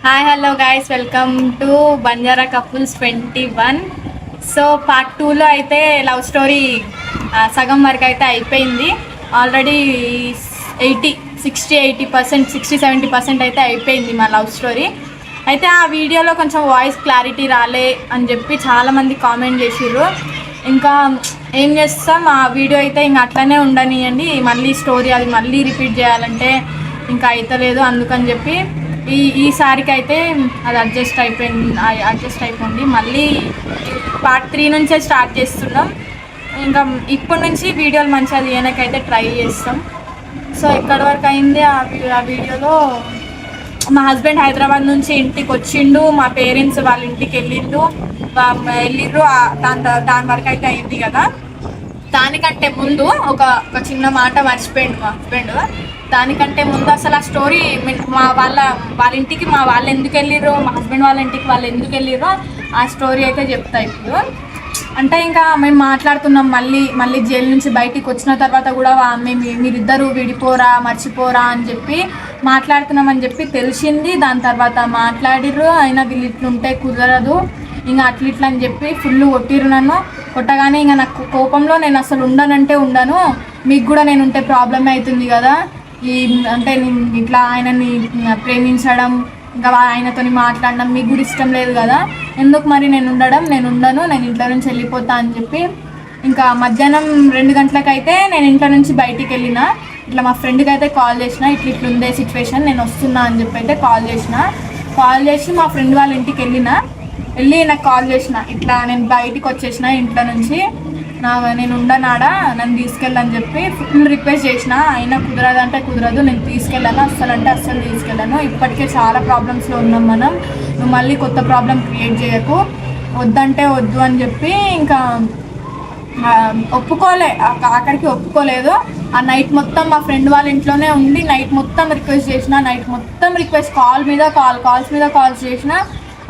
Hi hello guys, welcome to Banjara couples 21. So part 2లో అయితే love story సగం వరకు అయితే అయిపోయింది. ఆల్రెడీ 60-70% అయితే అయిపోయింది మా లవ్ స్టోరీ. అయితే ఆ వీడియోలో కొంచెం వాయిస్ క్లారిటీ రాలే అని చెప్పి చాలామంది కామెంట్ చేసిర్రు. ఇంకా ఏం చేస్తాం, ఆ వీడియో అయితే ఇంకా అట్లనే ఉండనియండి, మళ్ళీ స్టోరీ అది మళ్ళీ రిపీట్ చేయాలంటే ఇంకా అవుతలేదు. అందుకని చెప్పి ఈసారికి అయితే అది అడ్జస్ట్ అయిపోయింది. మళ్ళీ పార్ట్ 3 నుంచే స్టార్ట్ చేస్తున్నాం. ఇంకా ఇప్పటి నుంచి వీడియోలు మంచిగా తీయడానికైతే ట్రై చేస్తాం. సో ఇక్కడి వరకు అయింది. ఆ వీడియోలో మా హస్బెండ్ హైదరాబాద్ నుంచి ఇంటికి వచ్చిండు, మా పేరెంట్స్ వాళ్ళ ఇంటికి వెళ్ళిర్రు. దాని వరకు అయితే అయింది కదా. దానికంటే ముందు ఒక చిన్న మాట మర్చిపోయిండు మా హస్బెండ్. దానికంటే ముందు అసలు ఆ స్టోరీ వాళ్ళ ఇంటికి వాళ్ళు ఎందుకు వెళ్ళిర్రో, మా హస్బెండ్ వాళ్ళ ఇంటికి వాళ్ళు ఎందుకు వెళ్ళిర్రో ఆ స్టోరీ అయితే చెప్తా ఇప్పుడు. అంటే ఇంకా మేము మాట్లాడుతున్నాం, మళ్ళీ జైలు నుంచి బయటికి వచ్చిన తర్వాత కూడా మీరిద్దరూ విడిపోరా మర్చిపోరా అని చెప్పి మాట్లాడుతున్నామని చెప్పి తెలిసింది. దాని తర్వాత మాట్లాడిర్రు, అయినా వీళ్ళు ఇట్లుంటే కుదరదు, ఇంకా అట్లా అని చెప్పి ఫుల్ కొట్టిర్రు నన్ను. కొట్టగానే ఇంకా నాకు కోపంలో నేను అసలు ఉండను, మీకు కూడా నేను ఉంటే ప్రాబ్లమే అవుతుంది కదా, అంటే నేను ఇట్లా ఆయనని ప్రేమించడం, ఇంకా ఆయనతో మాట్లాడడం మీకు కూడా ఇష్టం లేదు కదా, ఎందుకు మరి నేను ఉండను, నేను ఇంట్లో నుంచి వెళ్ళిపోతా అని చెప్పి ఇంకా మధ్యాహ్నం 2 గంటలకైతే నేను ఇంట్లో నుంచి బయటికి వెళ్ళిన. ఇట్లా మా ఫ్రెండ్కి అయితే కాల్ చేసిన, ఇట్లుందే సిచ్యువేషన్, నేను వస్తున్నా అని చెప్పి అయితే కాల్ చేసి మా ఫ్రెండ్ వాళ్ళ ఇంటికి వెళ్ళి నాకు కాల్ చేసిన, ఇట్లా నేను బయటికి వచ్చేసిన ఇంట్లో నుంచి, నేను ఉండనాడా, నన్ను తీసుకెళ్ళని చెప్పి ఫుల్ రిక్వెస్ట్ చేసిన. అయినా కుదరదంటే కుదరదు, నేను తీసుకెళ్ళాను, అస్సలు తీసుకెళ్ళాను, ఇప్పటికే చాలా ప్రాబ్లమ్స్లో ఉన్నాం మనం, నువ్వు మళ్ళీ కొత్త ప్రాబ్లం క్రియేట్ చేయకు, వద్దంటే వద్దు అని చెప్పి ఇంకా ఆఖరికి ఒప్పుకోలేదు. ఆ నైట్ మొత్తం మా ఫ్రెండ్ వాళ్ళ ఇంట్లోనే ఉండి నైట్ మొత్తం రిక్వెస్ట్ చేసిన, కాల్స్ మీద కాల్స్ చేసిన,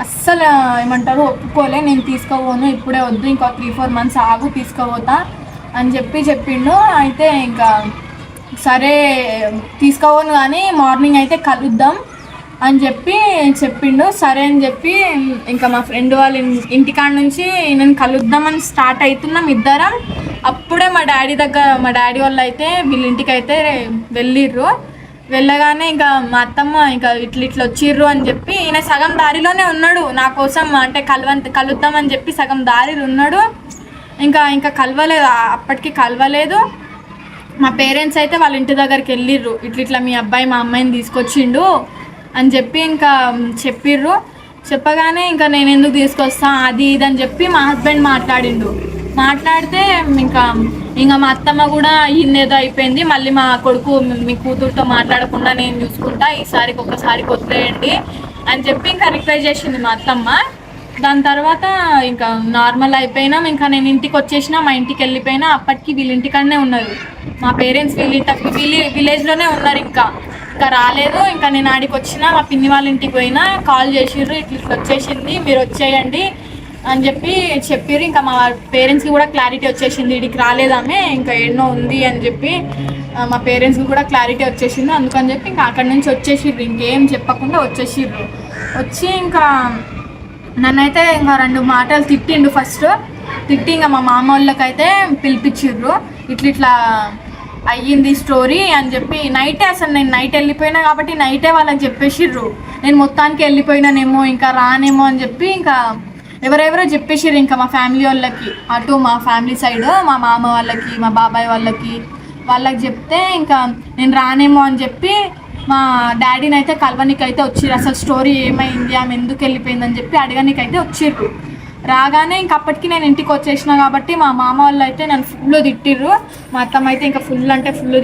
అస్సలు ఏమంటారు ఒప్పుకోలే. నేను తీసుకోపోను, ఇప్పుడే వద్దు, ఇంకో 3-4 మంత్స్ ఆగు, తీసుకోపోతా అని చెప్పిండు. అయితే ఇంకా సరే తీసుకోపోను కానీ మార్నింగ్ అయితే కలుద్దాం అని చెప్పిండు. సరే అని చెప్పి ఇంకా మా ఫ్రెండ్ వాళ్ళ ఇంటికాడ నుంచి నేను కలుద్దామని స్టార్ట్ అవుతున్నాం ఇద్దరం. అప్పుడే మా డాడీ వాళ్ళు అయితే వీళ్ళ ఇంటికి అయితే వెళ్ళగానే ఇంకా మా అత్తమ్మ ఇంకా ఇట్లా వచ్చిర్రు అని చెప్పి, ఈయన సగం దారిలోనే ఉన్నాడు నా కోసం, అంటే కలుద్దామని చెప్పి సగం దారిలో ఉన్నాడు. ఇంకా అప్పటికి కలవలేదు. మా పేరెంట్స్ అయితే వాళ్ళ ఇంటి దగ్గరికి వెళ్ళిర్రు, ఇట్లా మీ అబ్బాయి మా అమ్మాయిని తీసుకొచ్చిండు అని చెప్పి ఇంకా చెప్పగానే ఇంకా నేను ఎందుకు తీసుకొస్తా అది ఇది అని చెప్పి మా హస్బెండ్ మాట్లాడితే ఇంకా మా అత్తమ్మ కూడా ఇన్నేదో అయిపోయింది, మళ్ళీ మా కొడుకు మీ కూతురుతో మాట్లాడకుండా నేను చూసుకుంటా, ఒక్కసారికి వదిలేయండి అని చెప్పి ఇంకా రిక్వెస్ట్ చేసింది మా అత్తమ్మ. దాని తర్వాత ఇంకా నార్మల్ అయిపోయినాం. ఇంకా నేను ఇంటికి వచ్చేసిన, మా ఇంటికి వెళ్ళిపోయినా. అప్పటికి వీళ్ళ ఇంటికాడనే ఉన్నారు మా పేరెంట్స్, విలేజ్లోనే ఉన్నారు. ఇంకా రాలేదు. ఇంకా నేను ఆడికి వచ్చిన, మా పిన్ని వాళ్ళ ఇంటికి పోయినా, కాల్ చేసిర్రు, ఇట్లా వచ్చేసింది, మీరు వచ్చేయండి అని చెప్పిర్రు. ఇంకా మా పేరెంట్స్కి కూడా క్లారిటీ వచ్చేసింది, ఇడికి రాలేదామే, ఇంకా ఎన్నో ఉంది అని చెప్పి మా పేరెంట్స్కి కూడా క్లారిటీ వచ్చేసింది. అందుకని చెప్పి ఇంకా అక్కడి నుంచి వచ్చేసిర్రు, ఇంకేం చెప్పకుండా వచ్చి ఇంకా నన్నైతే ఇంకా 2 మాటలు తిట్టిండు. ఫస్ట్ ఇంకా మా మామ వాళ్ళకైతే పిలిపించిర్రు, ఇట్లా అయ్యింది స్టోరీ అని చెప్పి. నేను నైట్ వెళ్ళిపోయినా కాబట్టి నైటే వాళ్ళకి చెప్పేసిర్రు, నేను మొత్తానికి వెళ్ళిపోయినానేమో, ఇంకా రానేమో అని చెప్పి ఇంకా ఎవరెవరో చెప్పేసిర్రు. ఇంకా మా ఫ్యామిలీ వాళ్ళకి, అటు మా ఫ్యామిలీ సైడ్ మా మామ వాళ్ళకి, మా బాబాయ్ వాళ్ళకి చెప్తే ఇంకా నేను రానేమో అని చెప్పి మా డాడీని అయితే కలవనికైతే వచ్చిర్రు. అసలు స్టోరీ ఏమైంది, ఆమె ఎందుకు వెళ్ళిపోయిందని చెప్పి అడగనికైతే వచ్చిర్రు. రాగానే ఇంక అప్పటికి నేను ఇంటికి వచ్చేసిన కాబట్టి మా మామ వాళ్ళు అయితే నన్ను ఫుల్ తిట్టిర్రు. మా అత్తమ్మ అయితే ఇంకా ఫుల్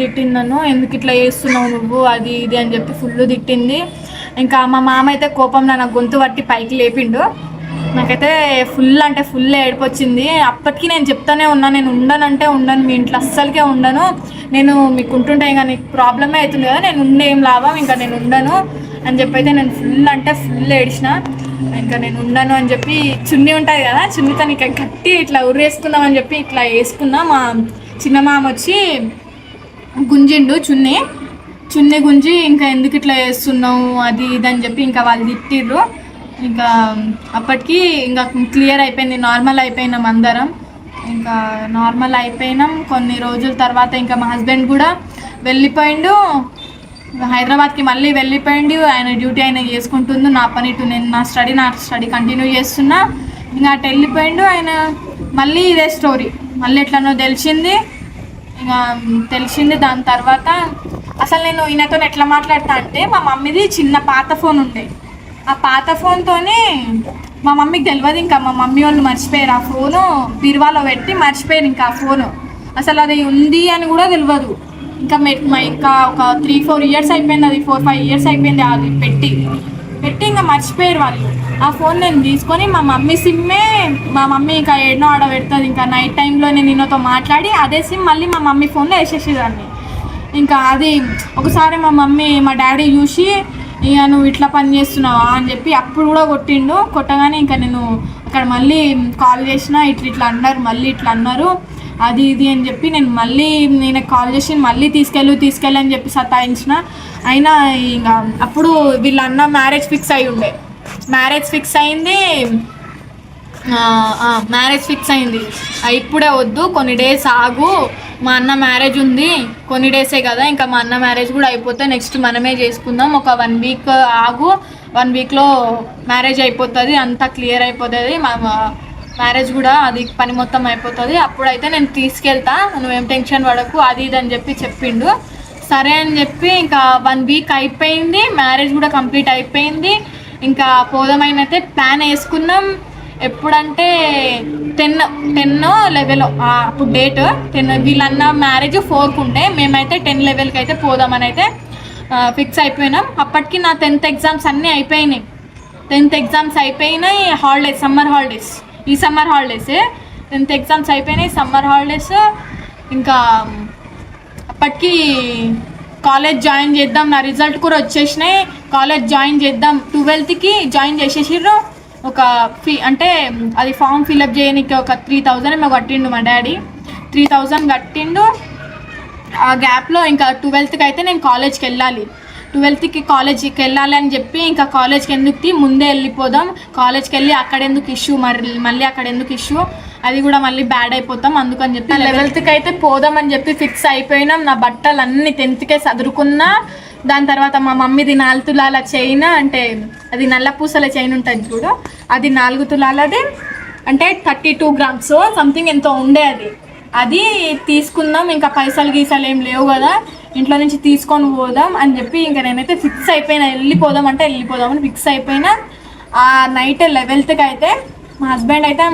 తిట్టింది నన్ను, ఎందుకు ఇట్లా చేస్తున్నావు నువ్వు, అది ఇది అని చెప్పి ఫుల్ తిట్టింది. ఇంకా మా మామ అయితే కోపంలో నా గొంతు పట్టి పైకి లేపిండు. నాకైతే ఫుల్ ఏడుపు వచ్చింది. అప్పటికి నేను చెప్తానే ఉన్నా, నేను ఉండను, మీ ఇంట్లో అస్సలకే ఉండను, నేను మీకు ఉంటుంటే ఇంకా నీకు ప్రాబ్లమే అవుతుంది కదా, నేను ఏం లాభం, ఇంకా నేను ఉండను అని చెప్పి అయితే నేను ఫుల్ ఏడిచిన. ఇంకా నేను ఉండను అని చెప్పి చున్నీ ఉంటుంది కదా, చున్నీతో నీకు గట్టి ఇట్లా ఉరేసుకుందామని చెప్పి ఇట్లా వేసుకున్నా. మా చిన్న మామ వచ్చి గుంజిండు చున్నీ. చున్నీ గుంజి ఇంకా ఎందుకు ఇట్లా చేస్తున్నావు అది ఇది అని చెప్పి ఇంకా వాళ్ళు తిట్టిర్రు. ఇంకా అప్పటికి ఇంకా క్లియర్ అయిపోయింది, నార్మల్ అయిపోయినాం అందరం. ఇంకా నార్మల్ అయిపోయినాం. కొన్ని రోజుల తర్వాత ఇంకా మా హస్బెండ్ కూడా వెళ్ళిపోయిండు హైదరాబాద్కి, మళ్ళీ వెళ్ళిపోయిండు. ఆయన డ్యూటీ ఆయన చేసుకుంటుంది, నా పని ఇటు నేను నా స్టడీ కంటిన్యూ చేస్తున్నా. ఇంకా అటు వెళ్ళిపోయిండు ఆయన. మళ్ళీ ఇదే స్టోరీ మళ్ళీ ఎట్లనో తెలిసింది. ఇంకా తెలిసింది దాని తర్వాత అసలు నేను ఈయనతో ఎట్లా మాట్లాడతా అంటే, మా మమ్మీది చిన్న పాత ఫోన్ ఉండే, ఆ పాత ఫోన్తోనే మా మమ్మీకి తెలియదు. ఇంకా మా మమ్మీ వాళ్ళు మర్చిపోయారు ఆ ఫోను, బీరువాలో పెట్టి మర్చిపోయారు. ఇంకా ఆ ఫోను అసలు అది ఉంది అని కూడా తెలియదు. ఇంకా ఒక 3-4 ఇయర్స్ అయిపోయింది, అది 4-5 ఇయర్స్ అయిపోయింది అది పెట్టి ఇంకా మర్చిపోయారు వాళ్ళు. ఆ ఫోన్ నేను తీసుకొని మా మమ్మీ సిమ్మే, మా మమ్మీ ఇంకా ఏడనో ఆడ పెడుతుంది. ఇంకా నైట్ టైంలో నేను నిన్నతో మాట్లాడి అదే సిమ్ మళ్ళీ మా మమ్మీ ఫోన్లో వేసేసేదాన్ని. ఇంకా అది ఒకసారి మా డాడీ చూసి, ఇక నువ్వు ఇట్లా పని చేస్తున్నావా అని చెప్పి అప్పుడు కూడా కొట్టిండు. కొట్టగానే ఇంకా నేను అక్కడ మళ్ళీ కాల్ చేసిన, ఇట్లా అన్నారు, మళ్ళీ ఇట్లా అన్నారు అది ఇది అని చెప్పి నేను కాల్ చేసి మళ్ళీ తీసుకెళ్ళి అని చెప్పి సతాయించిన. అయినా ఇంకా అప్పుడు వీళ్ళ అన్న మ్యారేజ్ ఫిక్స్ అయింది. ఇప్పుడే వద్దు, కొన్ని డేస్ ఆగు, మా అన్న మ్యారేజ్ ఉంది, కొన్ని డేసే కదా, ఇంకా మా అన్న మ్యారేజ్ కూడా అయిపోతే నెక్స్ట్ మనమే చేసుకుందాం, ఒక 1 వీక్ ఆగు, 1 వీక్లో మ్యారేజ్ అయిపోతుంది, అంతా క్లియర్ అయిపోతుంది, మా మ్యారేజ్ కూడా అది పని మొత్తం అయిపోతుంది, అప్పుడైతే నేను తీసుకెళ్తా, నువ్వేం టెన్షన్ పడకు అది ఇది అని చెప్పి చెప్పిండు. సరే అని చెప్పి ఇంకా 1 వీక్ అయిపోయింది, మ్యారేజ్ కూడా కంప్లీట్ అయిపోయింది. ఇంకా పోదామైనైతే ప్లాన్ వేసుకున్నాం. ఎప్పుడంటే 10-11 అప్పుడు డేట్ 10, వీళ్ళన్న మ్యారేజ్ 4కు ఉండే, మేమైతే 10-11కి అయితే పోదామని అయితే ఫిక్స్ అయిపోయినాం. అప్పటికి నా 10th ఎగ్జామ్స్ అన్నీ అయిపోయినాయి. 10th ఎగ్జామ్స్ అయిపోయినాయి, హాలిడేస్, సమ్మర్ హాలిడేస్, ఈ సమ్మర్ హాలిడేసే 10th ఎగ్జామ్స్ అయిపోయినాయి, సమ్మర్ హాలిడేస్. ఇంకా అప్పటికి కాలేజ్ జాయిన్ చేద్దాం, నా రిజల్ట్ కూడా వచ్చేసినాయి, కాలేజ్ జాయిన్ చేద్దాం, 12కి జాయిన్ చేసేసిర్రు. ఒక అంటే అది ఫామ్ ఫిల్అప్ చేయడానికి ఒక 3000 ఏమో కట్టిండు మా డాడీ, 3000 కట్టిండు. ఆ గ్యాప్లో ఇంకా 12కి అయితే నేను కాలేజ్కి వెళ్ళాలి, 12కి కాలేజీకి వెళ్ళాలి అని చెప్పి ఇంకా కాలేజ్కి ఎందుకు ముందే వెళ్ళిపోదాం, కాలేజ్కి వెళ్ళి అక్కడెందుకు ఇష్యూ, మళ్ళీ అక్కడెందుకు ఇష్యూ, అది కూడా మళ్ళీ బ్యాడ్ అయిపోతాం, అందుకని చెప్పి 11కి అయితే పోదామని చెప్పి ఫిక్స్ అయిపోయినాం. నా బట్టలు అన్నీ 10కే సదురుకున్నా. దాని తర్వాత మా మమ్మీది 4 తులాల చైన్, అంటే అది నల్ల పూసల చైన్ ఉంటుంది చూడు, అది 4 తులాలది, అంటే 32 గ్రామ్స్ సంథింగ్ ఎంతో ఉండే, అది తీసుకుందాం. ఇంకా పైసలు గీసాలు ఏం లేవు కదా, ఇంట్లో నుంచి తీసుకొని పోదాం అని చెప్పి ఇంకా నేనైతే ఫిక్స్ అయిపోయినా, వెళ్ళిపోదామని ఫిక్స్ అయిపోయినా. ఆ నైట్ 11కి అయితే మా హస్బెండ్ అయితే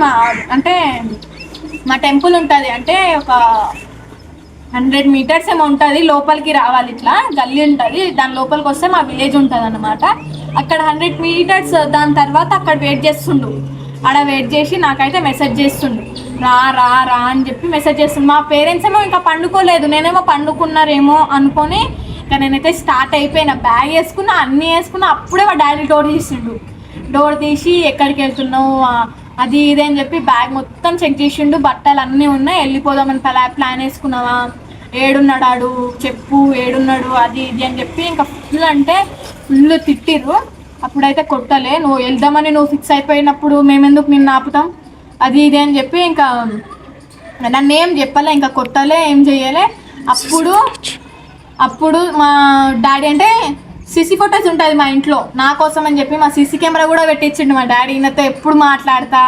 మా టెంపుల్ ఉంటుంది, అంటే ఒక 100 మీటర్స్ ఏమో ఉంటుంది, లోపలికి రావాలి, ఇట్లా గల్లీ ఉంటుంది, దాని లోపలికి వస్తే మా విలేజ్ ఉంటుంది అన్నమాట. అక్కడ 100 మీటర్స్ దాని తర్వాత అక్కడ వెయిట్ చేస్తుండు, ఆడ వెయిట్ చేసి నాకైతే మెసేజ్ చేస్తుండు, రా రా రా అని చెప్పి మెసేజ్ చేస్తుండు. మా పేరెంట్స్ ఏమో ఇంకా పండుకోలేదు, నేనేమో పండుకున్నారేమో అనుకొని ఇంకా నేనైతే స్టార్ట్ అయిపోయినా, బ్యాగ్ వేసుకున్నా, అన్నీ వేసుకున్నా. అప్పుడే మా డాడీ డోర్ తీసి ఎక్కడికి వెళ్తున్నావు అది ఇది అని చెప్పి బ్యాగ్ మొత్తం చెక్ చేసిండు, బట్టలు అన్నీ ఉన్నాయి, వెళ్ళిపోదామని ప్లాన్ వేసుకున్నావా, ఏడున్నాడు చెప్పు, ఏడున్నాడు అది ఇది అని చెప్పి ఇంకా ఫుల్ తిట్టిర్రు. అప్పుడైతే కొట్టలే, నువ్వు వెళ్దామని నువ్వు ఫిక్స్ అయిపోయినప్పుడు మేమెందుకు నిన్ను ఆపుతాం అది ఇది అని చెప్పి ఇంకా నన్ను ఏం చెప్పలే, ఇంకా కొట్టలే, ఏం చెయ్యలే. అప్పుడు మా డాడీ అంటే సీసీ ఫొటోస్ ఉంటుంది మా ఇంట్లో, నా కోసం అని చెప్పి మా సీసీ కెమెరా కూడా పెట్టించిండు మా డాడీ. ఈయనతో ఎప్పుడు మాట్లాడతా,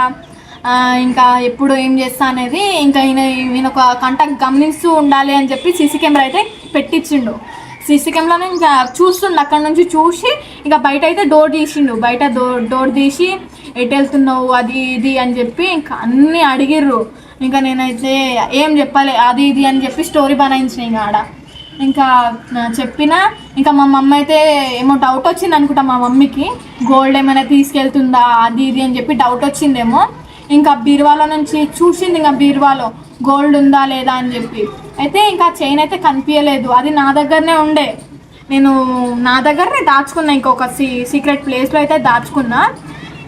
ఇంకా ఎప్పుడు ఏం చేస్తా అనేది ఇంకా ఈయన ఒక కాంటాక్ట్ గమనిస్తూ ఉండాలి అని చెప్పి సీసీ కెమెరా అయితే పెట్టించిండు. సీసీ కెమెరాను ఇంకా చూస్తుండు, అక్కడ నుంచి చూసి ఇంకా బయట అయితే డోర్ తీసిండు, బయట డోర్ తీసి ఎటు వెళ్తున్నావు అది ఇది అని చెప్పి ఇంకా అన్నీ అడిగిర్రు. ఇంకా నేనైతే ఏం చెప్పాలి అది ఇది అని చెప్పి స్టోరీ బనాయించిన. ఇంకా ఆడ ఇంకా చెప్పిన, ఇంకా మా మమ్మీ అయితే ఏమో డౌట్ వచ్చింది అనుకుంటా, మా మమ్మీకి గోల్డ్ ఏమైనా తీసుకెళ్తుందా అది ఇది అని చెప్పి డౌట్ వచ్చిందేమో. ఇంకా బీరువాలో నుంచి చూసింది, ఇంకా బీరువాలో గోల్డ్ ఉందా లేదా అని చెప్పి. అయితే ఇంకా చైన్ అయితే కనిపించలేదు, అది నా దగ్గరనే ఉండే, నేను నా దగ్గరనే దాచుకున్నా, ఇంకొక సీక్రెట్ ప్లేస్లో అయితే దాచుకున్నా.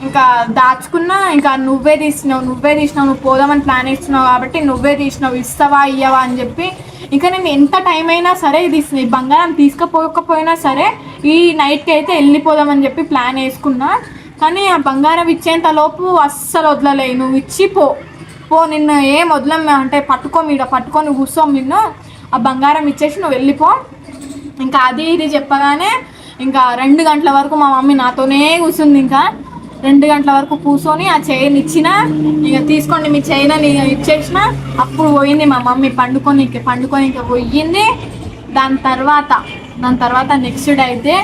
ఇంకా దాచుకున్నా. ఇంకా నువ్వే తీసినావు నువ్వు పోదామని ప్లాన్ ఇస్తున్నావు కాబట్టి నువ్వే తీసినావు, ఇస్తావా ఇయ్యవా అని చెప్పి ఇంకా నేను ఎంత టైం అయినా సరే ఇది ఈ బంగారం తీసుకుపోకపోయినా సరే ఈ నైట్కి అయితే వెళ్ళిపోదామని చెప్పి ప్లాన్ వేసుకున్నా. కానీ ఆ బంగారం ఇచ్చేంత లోపు అస్సలు వదలలే. నువ్వు ఇచ్చి పో నిన్ను ఏం వదలం అంటే పట్టుకొని కూర్చోం నిన్ను, ఆ బంగారం ఇచ్చేసి నువ్వు వెళ్ళిపో. ఇంకా అది ఇది చెప్పగానే ఇంకా 2 గంటల వరకు మా మమ్మీ నాతోనే కూర్చుంది. ఇంకా 2 గంటల వరకు కూర్చొని ఆ చైన్ ఇచ్చిన, ఇక తీసుకోండి మీ చైన్ అని ఇచ్చేసిన. అప్పుడు పోయింది మా మమ్మీ పండుకొని ఇంకా పోయింది. దాని తర్వాత నెక్స్ట్ డే అయితే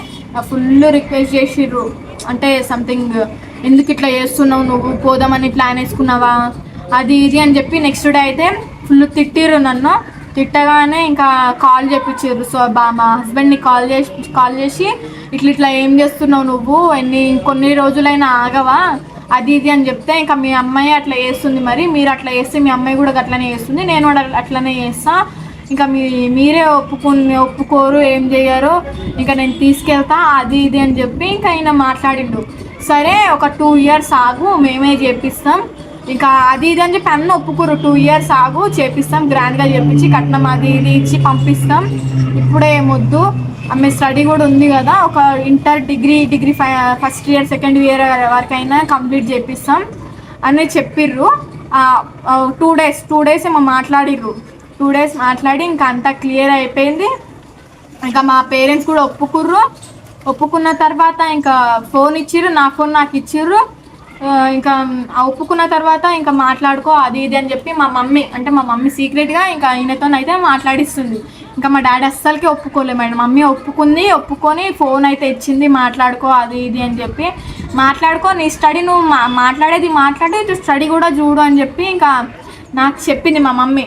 ఫుల్ రిక్వెస్ట్ చేసిర్రు. అంటే సంథింగ్ ఎందుకు ఇట్లా చేస్తున్నావు, నువ్వు పోదామని ప్లాన్ వేసుకున్నావా అది ఇది అని చెప్పి నెక్స్ట్ డే అయితే ఫుల్ తిట్టిర్రు నన్ను. తిట్టగానే ఇంకా కాల్ చేపించారు. సో మా హస్బెండ్ని కాల్ చేసి ఇట్లా ఏం చేస్తున్నావు నువ్వు, కొన్ని రోజులైనా ఆగవా అది ఇది అని చెప్తే, ఇంకా మీ అమ్మాయి అట్లా చేస్తుంది, మరి మీరు అట్లా చేస్తే మీ అమ్మాయి కూడా అట్లనే చేస్తుంది, నేను కూడా అట్లనే చేస్తా, ఇంకా మీరే ఒప్పుకోరు ఏం చేయరు, ఇంకా నేను తీసుకెళ్తా అది ఇది అని చెప్పి ఇంకా ఆయన మాట్లాడిండు. సరే ఒక 2 years ఆగు మేమే చేపిస్తాం, ఇంకా అది ఇది అని చెప్పి అన్న ఒప్పుకోరు. 2 years ఆగు చేపిస్తాం, గ్రాండ్గా చేపించి కట్నం అది ఇది ఇచ్చి పంపిస్తాం, ఇప్పుడే ఏమొద్దు, ఆమె స్టడీ కూడా ఉంది కదా, ఒక inter degree first year second year వరకైనా కంప్లీట్ చేపిస్తాం అని చెప్పిర్రు. 2 days ఏమో మాట్లాడిర్రు. 2 days మాట్లాడి ఇంకా అంతా క్లియర్ అయిపోయింది. ఇంకా మా పేరెంట్స్ కూడా ఒప్పుకున్న తర్వాత ఇంకా ఫోన్ ఇచ్చిర్రు, నా ఫోన్ నాకు ఇచ్చిర్రు. ఇంకా ఒప్పుకున్న తర్వాత ఇంకా మాట్లాడుకో అది ఇది అని చెప్పి మా మమ్మీ సీక్రెట్గా ఇంకా ఆయనతో అయితే మాట్లాడిస్తుంది. ఇంకా మా డాడీ అస్సలకి ఒప్పుకోలే. మేడం మమ్మీ ఒప్పుకొని ఫోన్ అయితే ఇచ్చింది, మాట్లాడుకో అది ఇది అని చెప్పి, మాట్లాడుకో నీ స్టడీ నువ్వు మాట్లాడి స్టడీ కూడా చూడు అని చెప్పి ఇంకా నాకు చెప్పింది మా మమ్మీ.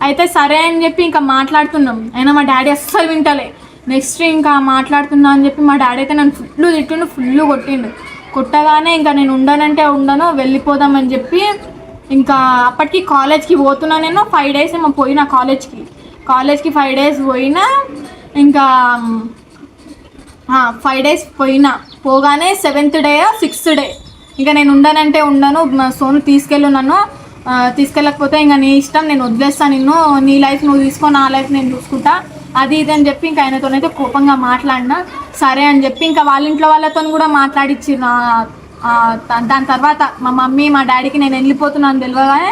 అయితే సరే అని చెప్పి ఇంకా మాట్లాడుతున్నాం. అయినా మా డాడీ అస్సలు వింటలే. నెక్స్ట్ ఇంకా మాట్లాడుతున్నా అని చెప్పి మా డాడీ అయితే నన్ను ఫుల్ కొట్టగానే ఇంకా నేను ఉండను వెళ్ళిపోదామని చెప్పి ఇంకా అప్పటికి కాలేజ్కి పోతున్నా. నేను 5 days ఏమో పోయినా కాలేజ్కి 5 days పోయినా. ఇంకా 5 days పోగానే 7th day 6th day ఇంకా నేను ఉండను, సోను నన్ను తీసుకెళ్ళకపోతే ఇంకా నీ ఇష్టం, నేను వదిలేస్తాను నిన్ను, నీ లైఫ్ నువ్వు తీసుకో, నా లైఫ్ నేను చూసుకుంటా అది ఇది అని చెప్పి ఇంకా ఆయనతోనైతే కోపంగా మాట్లాడినా. సరే అని చెప్పి ఇంకా వాళ్ళ ఇంట్లో వాళ్ళతో కూడా మాట్లాడిచ్చి దాని తర్వాత మా మమ్మీ మా డాడీకి నేను వెళ్ళిపోతున్నాను తెలియగానే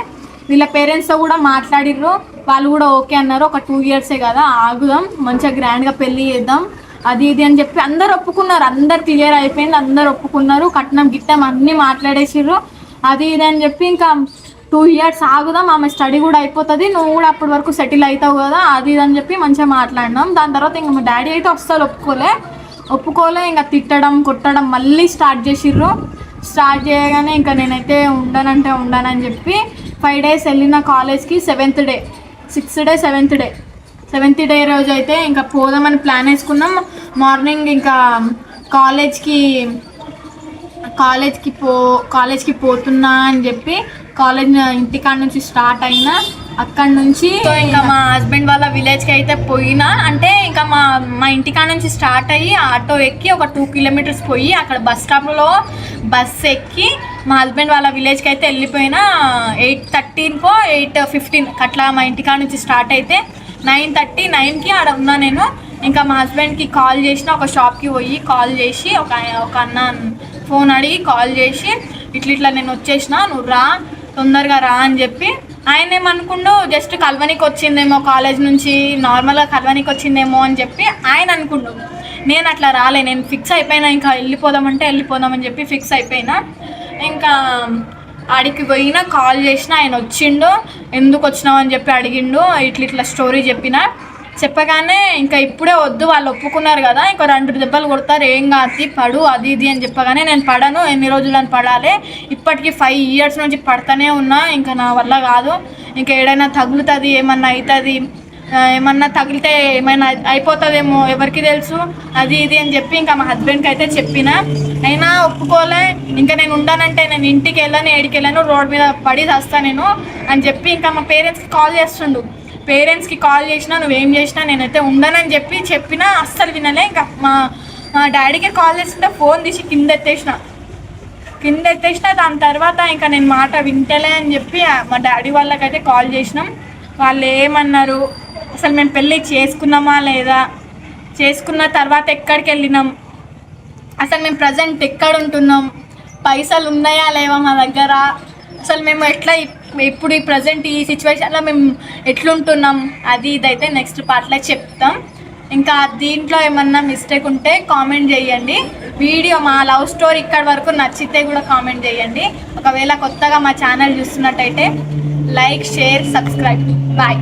వీళ్ళ పేరెంట్స్తో కూడా మాట్లాడిర్రు. వాళ్ళు కూడా ఓకే అన్నారు. ఒక 2 years కదా ఆగుదాం, మంచిగా గ్రాండ్గా పెళ్ళి చేద్దాం అది ఇది అని చెప్పి అందరు ఒప్పుకున్నారు. అందరు క్లియర్ అయిపోయింది, అందరు ఒప్పుకున్నారు. కట్నం గిట్టం అన్నీ మాట్లాడేసిర్రు అది ఇది అని చెప్పి ఇంకా 2 years ఆగుదాం, ఆమె స్టడీ కూడా అయిపోతుంది, నువ్వు కూడా అప్పటి వరకు సెటిల్ అవుతావు కదా అది ఇది అని చెప్పి మంచిగా మాట్లాడినాం. దాని తర్వాత ఇంకా మా డాడీ అయితే అస్సలు ఒప్పుకోలే. ఇంకా తిట్టడం కొట్టడం మళ్ళీ స్టార్ట్ చేసిర్రు. స్టార్ట్ చేయగానే ఇంకా నేనైతే ఉండనని చెప్పి 5 days వెళ్ళిన కాలేజ్కి. 7th day 6th day 7th day రోజు అయితే ఇంకా పోదామని ప్లాన్ వేసుకున్నాం. మార్నింగ్ ఇంకా కాలేజ్కి పోతున్నా అని చెప్పి కాలేజ్ ఇంటికాడ నుంచి స్టార్ట్ అయినా. అక్కడి నుంచి ఇంకా మా హస్బెండ్ వాళ్ళ విలేజ్కి అయితే పోయినా. అంటే ఇంకా మా ఇంటికాడ నుంచి స్టార్ట్ అయ్యి ఆటో ఎక్కి ఒక 2 kilometers పోయి అక్కడ బస్ స్టాప్లో బస్ ఎక్కి మా హస్బెండ్ వాళ్ళ విలేజ్కి అయితే వెళ్ళిపోయినా. 8:13 8:15 అట్లా మా ఇంటికాడ నుంచి స్టార్ట్ అయితే 9:39కి ఆడ ఉన్నా నేను. ఇంకా మా హస్బెండ్కి కాల్ చేసిన, ఒక షాప్కి పోయి కాల్ చేసి ఒక అన్న ఫోన్ అడిగి కాల్ చేసి ఇట్లా నేను వచ్చేసిన, నువ్వు తొందరగా రా అని చెప్పి. ఆయన ఏమనుకుండు, జస్ట్ కలవనికి వచ్చిందేమో, కాలేజ్ నుంచి నార్మల్గా కలవనికి వచ్చిందేమో అని చెప్పి ఆయన అనుకుండు. నేను అట్లా రాలే, నేను ఫిక్స్ అయిపోయినా, ఇంకా వెళ్ళిపోదామని చెప్పి ఫిక్స్ అయిపోయినా. ఇంకా ఆడికి పోయినా, కాల్ చేసిన, ఆయన వచ్చిండు. ఎందుకు వచ్చినావు అని చెప్పి అడిగిండు. ఇట్లా స్టోరీ చెప్పగానే ఇంకా ఇప్పుడే వద్దు, వాళ్ళు ఒప్పుకున్నారు కదా, ఇంకా 2 దెబ్బలు కొడతారు, ఏం కాదు పడు అది ఇది అని చెప్పగానే నేను పడను, ఎన్ని రోజులని పడాలి, ఇప్పటికీ 5 years నుంచి పడతానే ఉన్నా, ఇంకా నా వల్ల కాదు, ఇంకా ఏడైనా తగులుతుంది, ఏమన్నా తగిలితే ఏమైనా అయిపోతుందేమో ఎవరికి తెలుసు అది ఇది అని చెప్పి ఇంకా మా హస్బెండ్కి అయితే చెప్పిన. అయినా ఒప్పుకోలే. ఇంకా నేను ఉండనంటే నేను ఇంటికి వెళ్ళను, రోడ్ మీద పడి వస్తాను నేను అని చెప్పి ఇంకా మా పేరెంట్స్కి కాల్ చేసినా, నువ్వేం చేసినా నేనైతే ఉండనని చెప్పినా అస్సలు వినలే. ఇంకా మా డాడీకి కాల్ చేస్తుంటే ఫోన్ తీసి కింద ఎత్తేసిన. కింద ఎత్తేసిన. దాని తర్వాత ఇంకా నేను మాట వింటలే అని చెప్పి మా డాడీ వాళ్ళకైతే కాల్ చేసినాం. వాళ్ళు ఏమన్నారు, అసలు మేము పెళ్ళి చేసుకున్నామా లేదా, చేసుకున్న తర్వాత ఎక్కడికి వెళ్ళినాం, అసలు మేము ప్రజెంట్ ఎక్కడ ఉంటున్నాం, పైసలు ఉన్నాయా లేవా మా దగ్గర, అసలు మేము ఎట్లా ఇప్పుడు ఈ ప్రజెంట్ ఈ సిచ్యువేషన్లో మేము ఎట్లుంటున్నాం, అది ఇదైతే నెక్స్ట్ పార్ట్లో చెప్తాం. ఇంకా దీంట్లో ఏమన్నా మిస్టేక్ ఉంటే కామెంట్ చేయండి. వీడియో మా లవ్ స్టోరీ ఇక్కడ వరకు నచ్చితే కూడా కామెంట్ చేయండి. ఒకవేళ కొత్తగా మా ఛానల్ చూస్తున్నట్టయితే లైక్, షేర్, సబ్స్క్రైబ్. బాయ్.